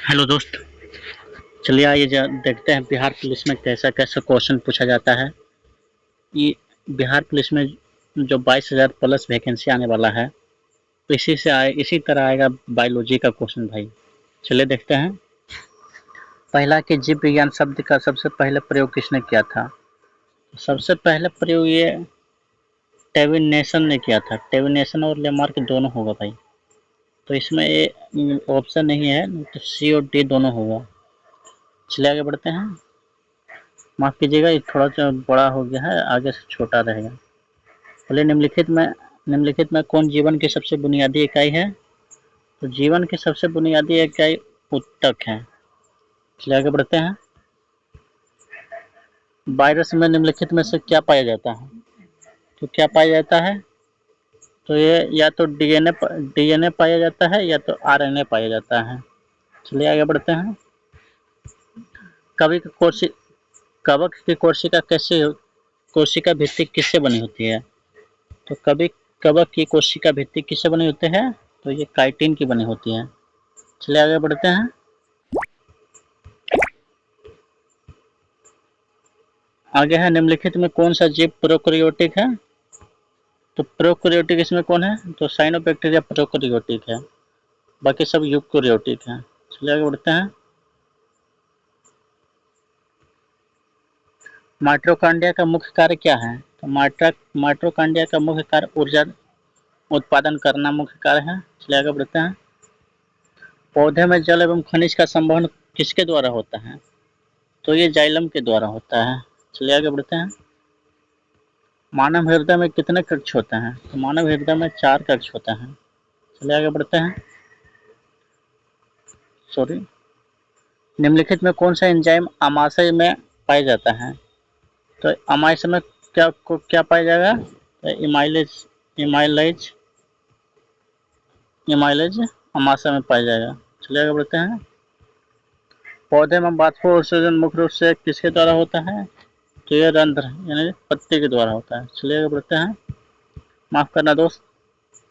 Hello दोस्त। चलिए आइए देखते हैं बिहार पुलिस में कैसा कैसा क्वेश्चन पूछा जाता है। ये बिहार पुलिस में जो 22,000 प्लस वैकेंसी आने वाला है, तो इसी तरह आएगा बायोलॉजी का क्वेश्चन भाई। चलिए देखते हैं। पहला कि जीव विज्ञान शब्द का सबसे पहले प्रयोग किसने किया था? सबसे पहले प्रयोग ये टेविनेशन ने किया था। टेविनेशन और लेमार्क दोनों होगा भाई। तो इसमें ये ऑप्शन नहीं है, तो सी और डी दोनों होगा। चलिए आगे बढ़ते हैं। माफ़ कीजिएगा, ये थोड़ा सा बड़ा हो गया है, आगे से छोटा रहेगा। बोले निम्नलिखित में कौन जीवन की सबसे बुनियादी इकाई है? तो जीवन की सबसे बुनियादी इकाई ऊतक है। चलिए आगे बढ़ते हैं। वायरस में निम्नलिखित में से क्या पाया जाता है? तो क्या पाया जाता है? तो ये या तो डीएनए पाया जाता है या तो आरएनए पाया जाता है। चलिए आगे बढ़ते हैं। कवक की कोशिका कवक की कोशिका भित्ति किससे बनी होती है? तो कवक की कोशिका भित्ति किससे बनी होती है? तो ये काइटिन की बनी होती है। चलिए आगे बढ़ते हैं। आगे है निम्नलिखित में कौन सा जीव प्रोकैरियोटिक है? तो प्रोकैरियोटिक इसमें कौन है? तो साइनोबैक्टीरिया प्रोकैरियोटिक है, बाकी सब यूकैरियोटिक है। चलिए आगे बढ़ते हैं। माइटोकॉन्ड्रिया का मुख्य कार्य क्या है? तो माइटोकॉन्ड्रिया का मुख्य कार्य ऊर्जा उत्पादन करना मुख्य कार्य है। चलिए आगे बढ़ते हैं। पौधे में जल एवं खनिज का संवहन किसके द्वारा होता है? तो ये जाइलम के द्वारा होता है। चलिए आगे बढ़ते हैं। मानव हृदय में कितने कक्ष होते हैं? तो मानव हृदय में 4 कक्ष होते हैं। चलिए आगे बढ़ते हैं। सॉरी, निम्नलिखित में कौन सा एंजाइम आमाशय में पाया जाता है? तो आमाशय में क्या पाया जाएगा? तो इमाइलेज इमाइलेज आमाशय में पाया जाएगा। चलिए आगे बढ़ते हैं। पौधे में वाष्पोत्सर्जन मुख्य रूप से किसके द्वारा होता है? तो ये रंध्र यानी पत्ती के द्वारा होता है। चलिए आगे बढ़ते हैं। माफ करना दोस्त,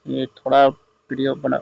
ये थोड़ा वीडियो बना